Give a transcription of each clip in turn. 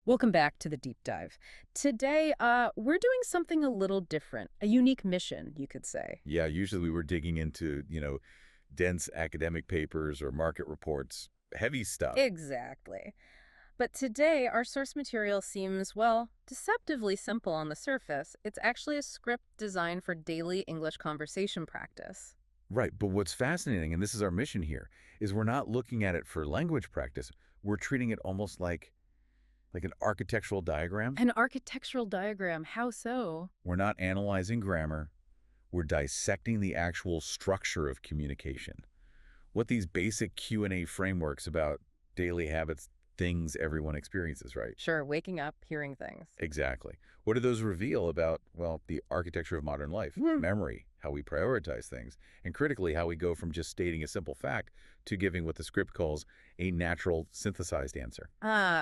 Welcome back to the deep dive. Today, we're doing something a little different, a unique mission, you could say. Yeah, usually we were digging into, dense academic papers or market reports, heavy stuff. Exactly. But today, our source material seems, well, deceptively simple on the surface. It's actually a script designed for daily English conversation practice. Right, but what's fascinating, and this is our mission here, is we're not looking at it for language practice. We're treating it almost like an architectural diagram. An architectural diagram, how so? We're not analyzing grammar. We're dissecting the actual structure of communication. What these basic Q&A frameworks about daily habits, things everyone experiences, right? Sure, waking up, hearing things. Exactly. What do those reveal about, well, the architecture of modern life, memory, how we prioritize things, and critically, how we go from just stating a simple fact to giving what the script calls a natural synthesized answer?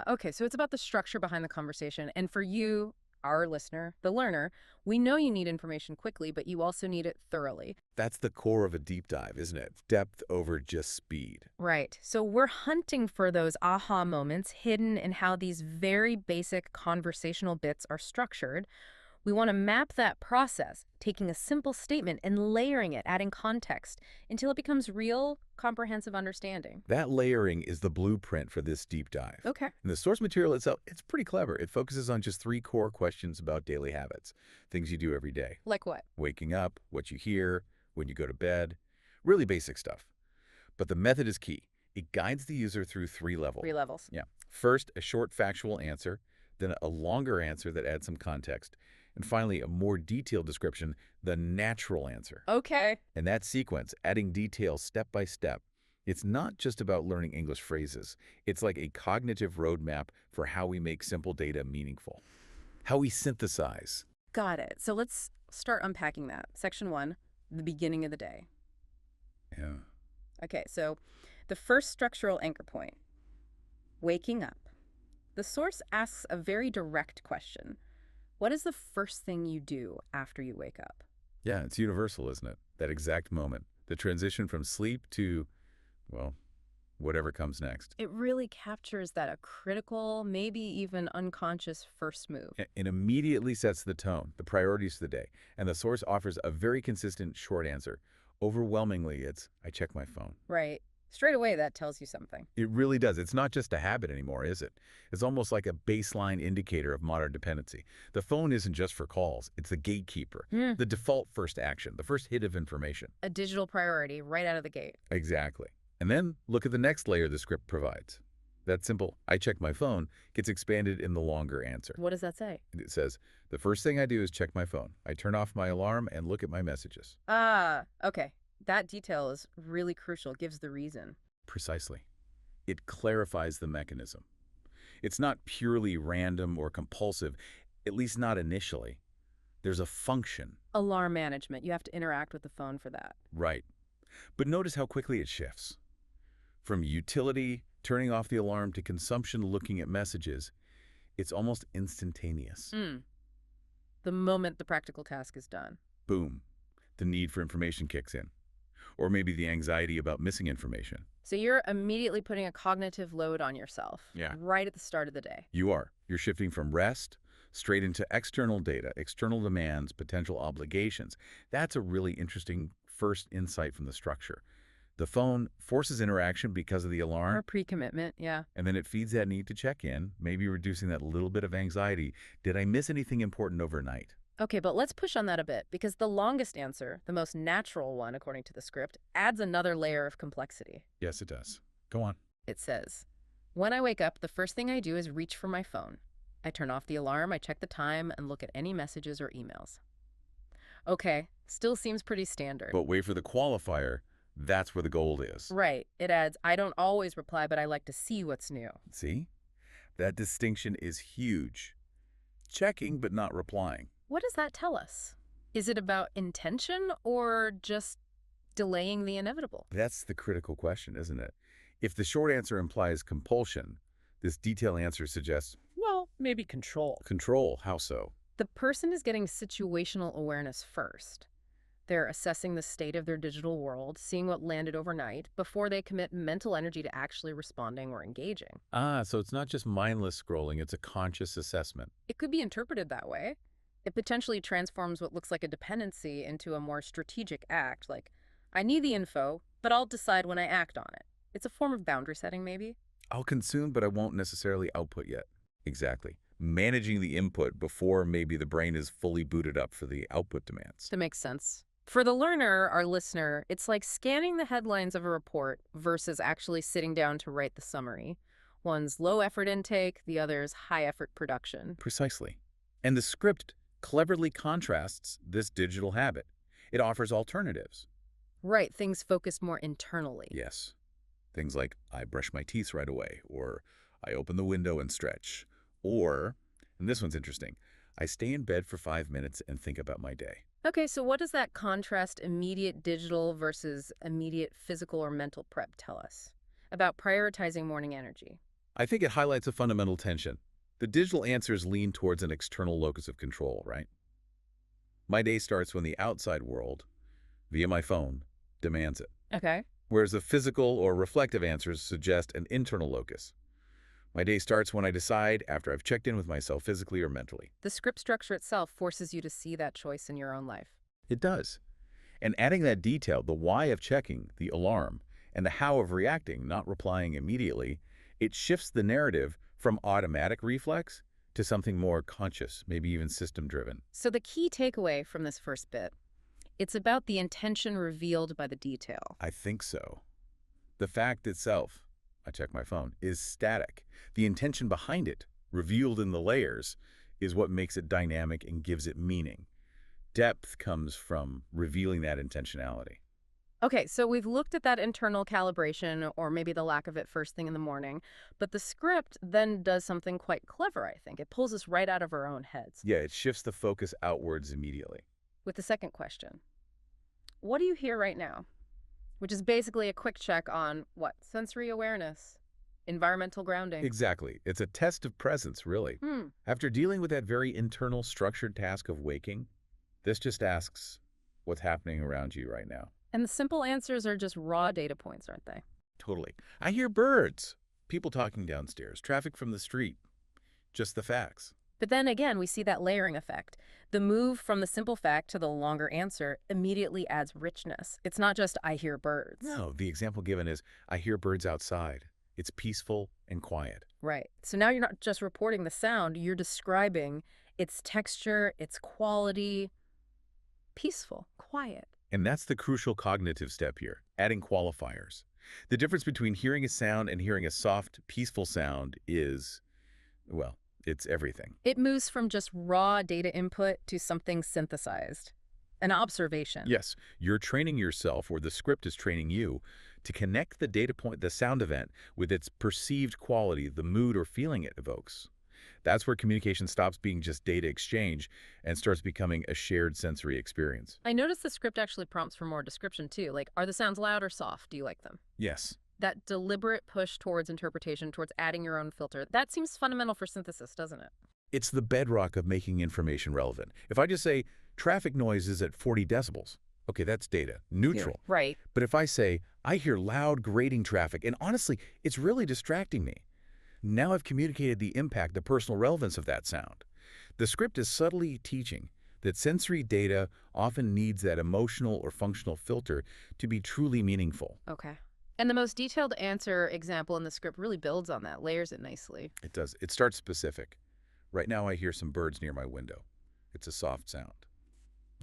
Okay, so it's about the structure behind the conversation. And for you, our listener, the learner, we know you need information quickly, but you also need it thoroughly. That's the core of a deep dive, isn't it? Depth over just speed. Right. So we're hunting for those aha moments hidden in how these very basic conversational bits are structured. We want to map that process, taking a simple statement and layering it, adding context, until it becomes real, comprehensive understanding. That layering is the blueprint for this deep dive. Okay. And the source material itself, it's pretty clever. It focuses on just three core questions about daily habits, things you do every day. Like what? Waking up, what you hear, when you go to bed, really basic stuff. But the method is key. It guides the user through three levels. Three levels. Yeah. First, a short factual answer, then a longer answer that adds some context, and finally, a more detailed description, the natural answer. Okay. And that sequence, adding details step by step, it's not just about learning English phrases. It's like a cognitive roadmap for how we make simple data meaningful, how we synthesize. Got it. So let's start unpacking that. Section 1, the beginning of the day. Yeah. Okay, so the first structural anchor point, waking up. The source asks a very direct question. What is the first thing you do after you wake up? Yeah, it's universal, isn't it? That exact moment, the transition from sleep to, well, whatever comes next. It really captures that a critical, maybe even unconscious first move. It immediately sets the tone, the priorities for the day, and the source offers a very consistent short answer. Overwhelmingly, it's, I check my phone. Right. Straight away, that tells you something. It really does. It's not just a habit anymore, is it? It's almost like a baseline indicator of modern dependency. The phone isn't just for calls. It's the gatekeeper, the default first action, the first hit of information. A digital priority right out of the gate. Exactly. And then look at the next layer the script provides. That simple, I check my phone, gets expanded in the longer answer. What does that say? It says, the first thing I do is check my phone. I turn off my alarm and look at my messages. Okay. That detail is really crucial, gives the reason. Precisely. It clarifies the mechanism. It's not purely random or compulsive, at least not initially. There's a function. Alarm management. You have to interact with the phone for that. Right. But notice how quickly it shifts. From utility, turning off the alarm, to consumption, looking at messages, it's almost instantaneous. The moment the practical task is done. Boom. The need for information kicks in. Or maybe the anxiety about missing information. So you're immediately putting a cognitive load on yourself. Yeah. Right at the start of the day. You are. You're shifting from rest straight into external data, external demands, potential obligations. That's a really interesting first insight from the structure. The phone forces interaction because of the Or alarm, pre-commitment, yeah. and then it feeds that need to check in, maybe reducing that little bit of anxiety. Did I miss anything important overnight? Okay, but let's push on that a bit, because the longest answer, the most natural one according to the script, adds another layer of complexity. Yes, it does. Go on. It says, when I wake up, the first thing I do is reach for my phone. I turn off the alarm, I check the time, and look at any messages or emails. Okay, still seems pretty standard. But wait for the qualifier. That's where the gold is. Right. It adds, I don't always reply, but I like to see what's new. See? That distinction is huge. Checking, but not replying. What does that tell us? Is it about intention or just delaying the inevitable? That's the critical question, isn't it? If the short answer implies compulsion, this detailed answer suggests, Well, maybe control. control. How so? The person is getting situational awareness first. They're assessing the state of their digital world, seeing what landed overnight, before they commit mental energy to actually responding or engaging. Ah, so it's not just mindless scrolling, it's a conscious assessment. It could be interpreted that way. It potentially transforms what looks like a dependency into a more strategic act, like, I need the info, but I'll decide when I act on it. It's a form of boundary setting, maybe? I'll consume, but I won't necessarily output yet. Exactly. Managing the input before maybe the brain is fully booted up for the output demands. That makes sense. For the learner, our listener, it's like scanning the headlines of a report versus actually sitting down to write the summary. One's low effort intake, the other's high effort production. Precisely. And the script cleverly contrasts this digital habit. It offers alternatives. Right, things focused more internally. Yes. Things like, I brush my teeth right away, or I open the window and stretch, or, and this one's interesting, I stay in bed for 5 minutes and think about my day. Okay, so what does that contrast immediate digital versus immediate physical or mental prep tell us about prioritizing morning energy? I think it highlights a fundamental tension. The digital answers lean towards an external locus of control, right? My day starts when the outside world, via my phone, demands it, Okay. whereas the physical or reflective answers suggest an internal locus. My day starts when I decide after I've checked in with myself physically or mentally. The script structure itself forces you to see that choice in your own life. It does. And adding that detail, the why of checking, the alarm, and the how of reacting, not replying immediately, it shifts the narrative from automatic reflex to something more conscious, maybe even system-driven. So the key takeaway from this first bit, it's about the intention revealed by the detail. I think so. The fact itself, I check my phone, is static. The intention behind it, revealed in the layers, is what makes it dynamic and gives it meaning. Depth comes from revealing that intentionality. Okay, so we've looked at that internal calibration or maybe the lack of it first thing in the morning, but the script then does something quite clever, I think. It pulls us right out of our own heads. Yeah, it shifts the focus outwards immediately. With the second question, what do you hear right now? Which is basically a quick check on what? Sensory awareness, environmental grounding. Exactly. It's a test of presence, really. After dealing with that very internal, structured task of waking, this just asks, what's happening around you right now? And the simple answers are just raw data points, aren't they? Totally. I hear birds, people talking downstairs, traffic from the street. Just the facts. But then again, we see that layering effect. The move from the simple fact to the longer answer immediately adds richness. It's not just, I hear birds. No, the example given is, I hear birds outside. It's peaceful and quiet. Right. So now you're not just reporting the sound, you're describing its texture, its quality. Peaceful, quiet. And that's the crucial cognitive step here, adding qualifiers. The difference between hearing a sound and hearing a soft, peaceful sound is, well, it's everything. It moves from just raw data input to something synthesized, an observation. Yes, you're training yourself, or the script is training you, to connect the data point, the sound event, with its perceived quality, the mood or feeling it evokes. That's where communication stops being just data exchange and starts becoming a shared sensory experience. I noticed the script actually prompts for more description too, like, are the sounds loud or soft? Do you like them? Yes. That deliberate push towards interpretation, towards adding your own filter, that seems fundamental for synthesis, doesn't it? It's the bedrock of making information relevant. If I just say, traffic noise is at 40 decibels, okay, that's data, neutral. Right. But if I say, I hear loud grating traffic, and honestly, it's really distracting me, now I've communicated the impact, the personal relevance of that sound. The script is subtly teaching that sensory data often needs that emotional or functional filter to be truly meaningful. Okay. And the most detailed answer example in the script really builds on that, layers it nicely. It does. It starts specific. Right now I hear some birds near my window. It's a soft sound.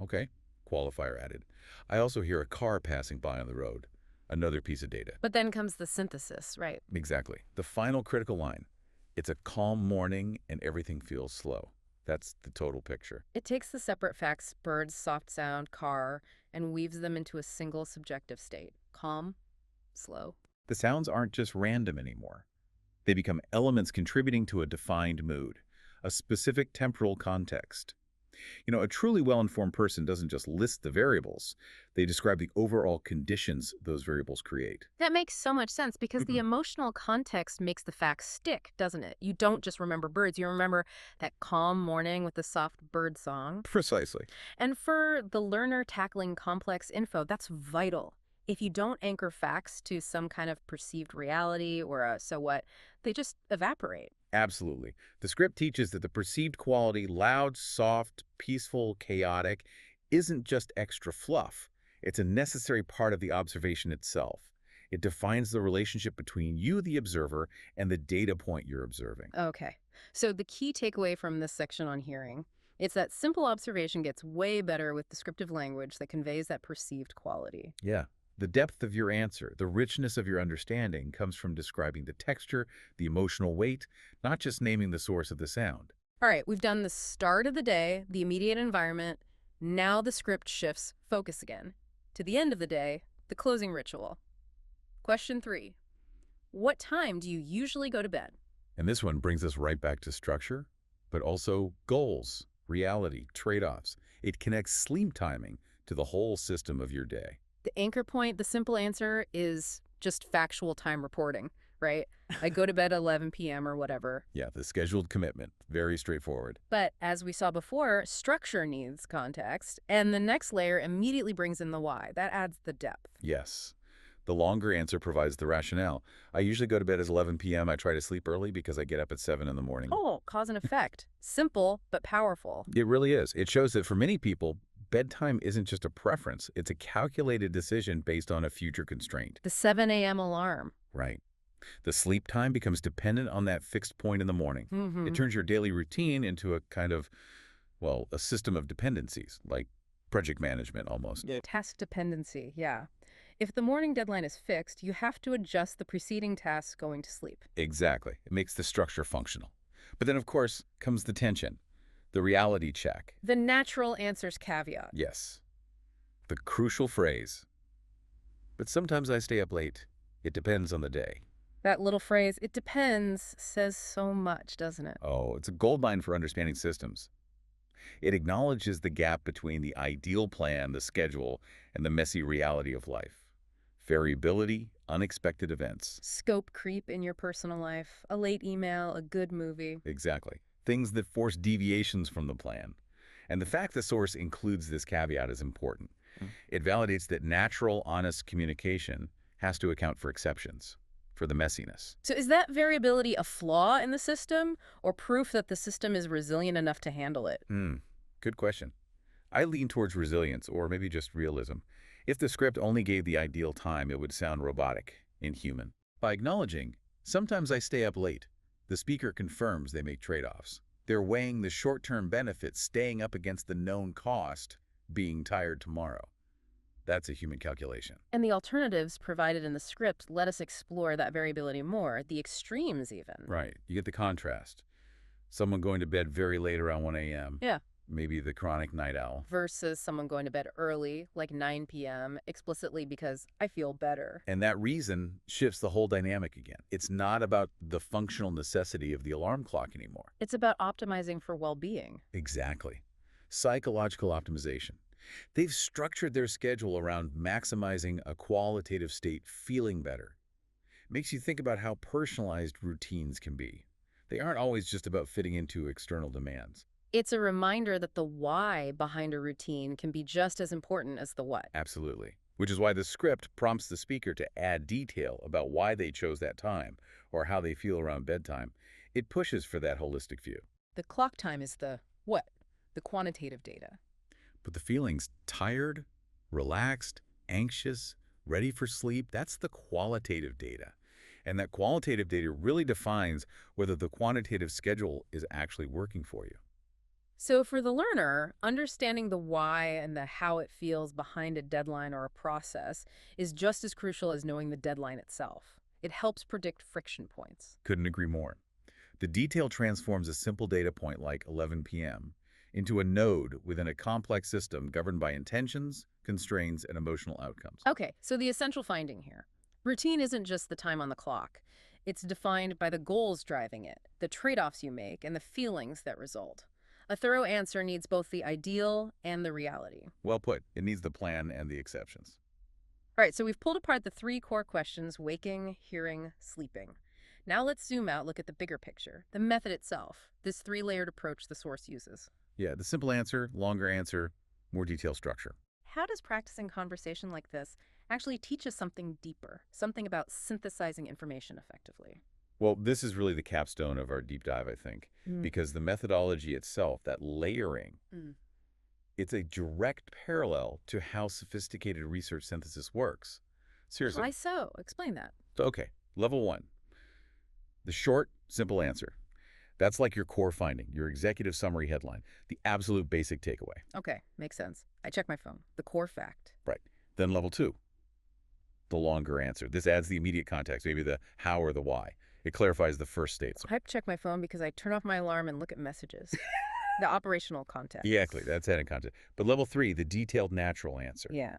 Okay, qualifier added. I also hear a car passing by on the road. Another piece of data. But then comes the synthesis, right? Exactly. The final critical line. It's a calm morning and everything feels slow. That's the total picture. It takes the separate facts, birds, soft sound, car, and weaves them into a single subjective state. Calm, slow. The sounds aren't just random anymore. They become elements contributing to a defined mood, a specific temporal context. A truly well-informed person doesn't just list the variables. They describe the overall conditions those variables create. That makes so much sense because the Mhm. emotional context makes the facts stick, doesn't it? You don't just remember birds, you remember that calm morning with the soft bird song. Precisely. And for the learner tackling complex info, that's vital. If you don't anchor facts to some kind of perceived reality or a so what, they just evaporate. Absolutely. The script teaches that the perceived quality, loud, soft, peaceful, chaotic, isn't just extra fluff. It's a necessary part of the observation itself. It defines the relationship between you, the observer, and the data point you're observing. Okay. So the key takeaway from this section on hearing, it's that simple observation gets way better with descriptive language that conveys that perceived quality. Yeah. The depth of your answer, the richness of your understanding comes from describing the texture, the emotional weight, not just naming the source of the sound. All right, we've done the start of the day, the immediate environment. Now the script shifts focus again. To the end of the day, the closing ritual. Question 3. What time do you usually go to bed? And this one brings us right back to structure, but also goals, reality, trade-offs. It connects sleep timing to the whole system of your day. The anchor point, the simple answer is just factual time reporting, right? I go to bed at 11 p.m. or whatever. Yeah, the scheduled commitment. Very straightforward. But as we saw before, structure needs context, and the next layer immediately brings in the why. That adds the depth. Yes. The longer answer provides the rationale. I usually go to bed at 11 p.m. I try to sleep early because I get up at 7 in the morning. Oh, cause and effect. Simple, but powerful. It really is. It shows that for many people, bedtime isn't just a preference. It's a calculated decision based on a future constraint. The 7 a.m. alarm. Right. The sleep time becomes dependent on that fixed point in the morning. It Mm-hmm. turns your daily routine into a kind of, well, a system of dependencies, like project management almost. Yeah. Task dependency, yeah. If the morning deadline is fixed, you have to adjust the preceding tasks going to sleep. Exactly. It makes the structure functional. But then, of course, comes the tension, the reality check. The natural answers caveat. Yes, the crucial phrase. But sometimes I stay up late. It depends on the day. That little phrase, it depends, says so much, doesn't it? Oh, it's a goldmine for understanding systems. It acknowledges the gap between the ideal plan, the schedule, and the messy reality of life. Variability, unexpected events. Scope creep in your personal life, a late email, a good movie. Exactly. Things that force deviations from the plan. And the fact the source includes this caveat is important. It validates that natural, honest communication has to account for exceptions, for the messiness. So is that variability a flaw in the system or proof that the system is resilient enough to handle it? Good question. I lean towards resilience, or maybe just realism. If the script only gave the ideal time, it would sound robotic, inhuman. By acknowledging, sometimes I stay up late, the speaker confirms they make trade-offs. They're weighing the short-term benefits, staying up against the known cost, being tired tomorrow. That's a human calculation. And the alternatives provided in the script let us explore that variability more, the extremes even. Right. You get the contrast. Someone going to bed very late around 1 a.m. Yeah. Maybe the chronic night owl. Versus someone going to bed early, like 9 p.m., explicitly because I feel better. And that reason shifts the whole dynamic again. It's not about the functional necessity of the alarm clock anymore. It's about optimizing for well-being. Exactly. Psychological optimization. They've structured their schedule around maximizing a qualitative state, feeling better. Makes you think about how personalized routines can be. They aren't always just about fitting into external demands. It's a reminder that the why behind a routine can be just as important as the what. Absolutely. Which is why the script prompts the speaker to add detail about why they chose that time or how they feel around bedtime. It pushes for that holistic view. The clock time is the what? The quantitative data. But the feelings tired, relaxed, anxious, ready for sleep, that's the qualitative data. And that qualitative data really defines whether the quantitative schedule is actually working for you. So for the learner, understanding the why and the how it feels behind a deadline or a process is just as crucial as knowing the deadline itself. It helps predict friction points. Couldn't agree more. The detail transforms a simple data point like 11 p.m. into a node within a complex system governed by intentions, constraints, and emotional outcomes. Okay, so the essential finding here. Routine isn't just the time on the clock. It's defined by the goals driving it, the trade-offs you make, and the feelings that result. A thorough answer needs both the ideal and the reality. Well put. It needs the plan and the exceptions. All right, so we've pulled apart the three core questions: waking, hearing, sleeping. Now let's zoom out, look at the bigger picture, the method itself, this three-layered approach the source uses. Yeah, the simple answer, longer answer, more detailed structure. How does practicing conversation like this actually teach us something deeper, something about synthesizing information effectively? Well, this is really the capstone of our deep dive, I think, Mm. because the methodology itself, that layering, Mm. it's a direct parallel to how sophisticated research synthesis works. Seriously. Why so? Explain that. So, okay, level one, the short, simple answer. That's like your core finding, your executive summary headline, the absolute basic takeaway. Okay, makes sense. I check my phone. The core fact. Right. Then level two, the longer answer. This adds the immediate context, maybe the how or the why. It clarifies the first state. I check my phone because I turn off my alarm and look at messages. The operational context. Exactly, that's adding context. But level three, the detailed natural answer. Yeah.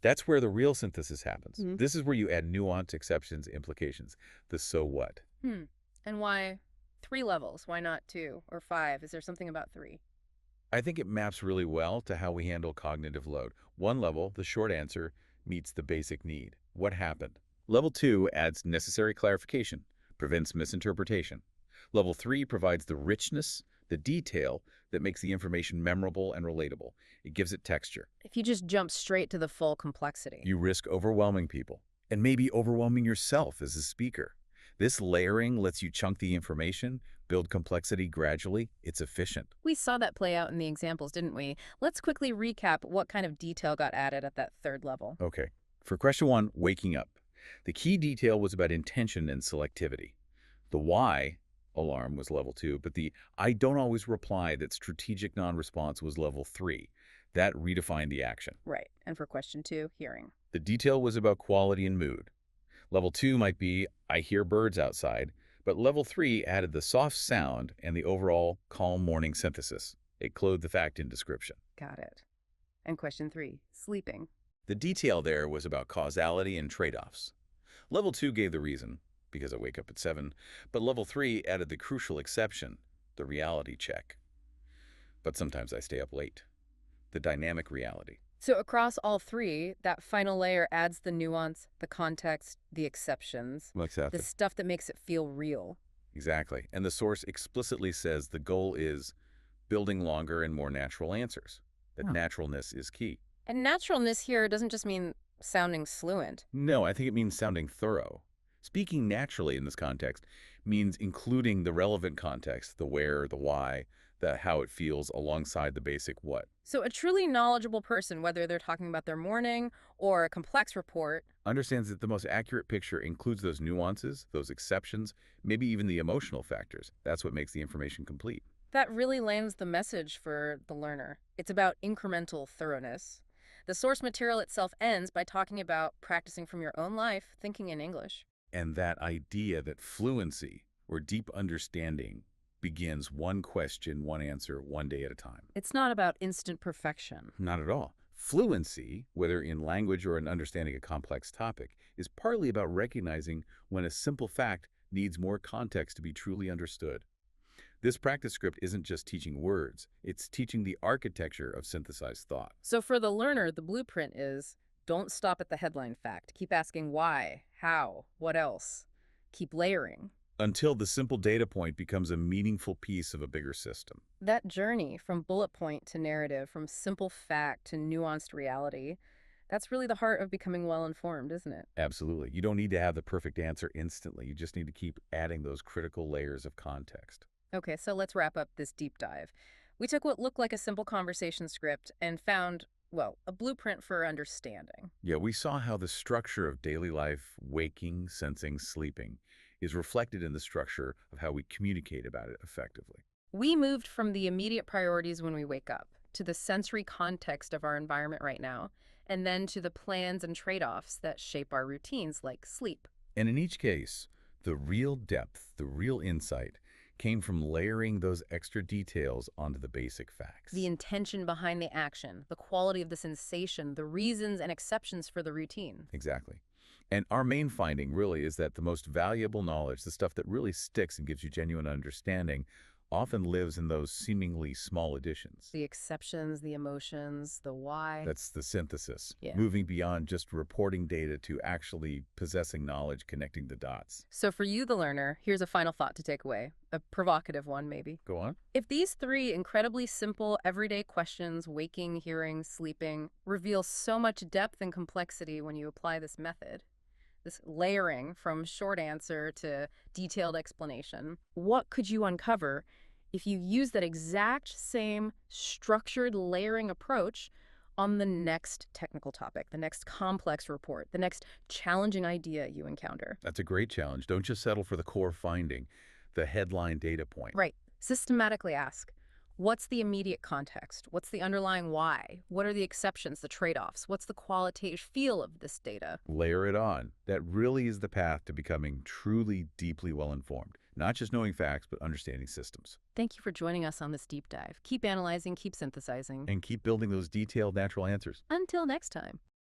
That's where the real synthesis happens. Mhm. This is where you add nuance, exceptions, implications. The so what. And why 3 levels? Why not 2 or 5? Is there something about 3? I think it maps really well to how we handle cognitive load. One level, the short answer, meets the basic need. What happened? Level two adds necessary clarification, prevents misinterpretation. Level three provides the richness, the detail that makes the information memorable and relatable. It gives it texture. If you just jump straight to the full complexity. You risk overwhelming people, and maybe overwhelming yourself as a speaker. This layering lets you chunk the information, build complexity gradually. It's efficient. We saw that play out in the examples, didn't we? Let's quickly recap what kind of detail got added at that third level. Okay. For question one, waking up. The key detail was about intention and selectivity. The why alarm was level two, but the I don't always reply, that strategic non-response, was level three. That redefined the action. Right. And for question 2, hearing. The detail was about quality and mood. Level two might be I hear birds outside, but level three added the soft sound and the overall calm morning synthesis. It clothed the fact in description. Got it. And question 3, sleeping. The detail there was about causality and trade-offs. Level two gave the reason, because I wake up at 7, but level three added the crucial exception, the reality check. But sometimes I stay up late. The dynamic reality. So across all 3, that final layer adds the nuance, the context, the exceptions, Exactly. the stuff that makes it feel real. Exactly. And the source explicitly says the goal is building longer and more natural answers. That Oh. naturalness is key. And naturalness here doesn't just mean sounding fluent. No, I think it means sounding thorough. Speaking naturally in this context means including the relevant context, the where, the why, the how it feels alongside the basic what. So a truly knowledgeable person, whether they're talking about their morning or a complex report, Understands that the most accurate picture includes those nuances, those exceptions, maybe even the emotional factors. That's what makes the information complete. that really lands the message for the learner. It's about incremental thoroughness. The source material itself ends by talking about practicing from your own life, thinking in English. And that idea that fluency or deep understanding begins one question, one answer, one day at a time. It's not about instant perfection. Not at all. Fluency, whether in language or in understanding a complex topic, is partly about recognizing when a simple fact needs more context to be truly understood. This practice script isn't just teaching words, it's teaching the architecture of synthesized thought. So for the learner, the blueprint is don't stop at the headline fact. Keep asking why, how, what else. Keep layering. Until the simple data point becomes a meaningful piece of a bigger system. That journey from bullet point to narrative, from simple fact to nuanced reality, that's really the heart of becoming well-informed, isn't it? Absolutely. You don't need to have the perfect answer instantly. You just need to keep adding those critical layers of context. Okay, so let's wrap up this deep dive. We took what looked like a simple conversation script and found, well, a blueprint for understanding. Yeah, we saw how the structure of daily life, waking, sensing, sleeping, is reflected in the structure of how we communicate about it effectively. We moved from the immediate priorities when we wake up to the sensory context of our environment right now, and then to the plans and trade-offs that shape our routines like sleep. And in each case, the real depth, the real insight, came from layering those extra details onto the basic facts. The intention behind the action, the quality of the sensation, the reasons and exceptions for the routine. Exactly. And our main finding really is that the most valuable knowledge, the stuff that really sticks and gives you genuine understanding, often lives in those seemingly small additions. The exceptions, the emotions, the why. That's the synthesis, Yeah. moving beyond just reporting data to actually possessing knowledge, connecting the dots. So for you, the learner, here's a final thought to take away, a provocative one maybe. Go on. If these three incredibly simple, everyday questions, waking, hearing, sleeping, reveal so much depth and complexity when you apply this method, this layering from short answer to detailed explanation, what could you uncover if you use that exact same structured layering approach on the next technical topic, the next complex report, the next challenging idea you encounter? That's a great challenge. Don't just settle for the core finding, the headline data point. Right. Systematically ask, what's the immediate context? What's the underlying why? What are the exceptions, the trade-offs? What's the qualitative feel of this data? Layer it on. That really is the path to becoming truly deeply well-informed. Not just knowing facts, but understanding systems. Thank you for joining us on this deep dive. Keep analyzing, keep synthesizing. And keep building those detailed natural answers. Until next time.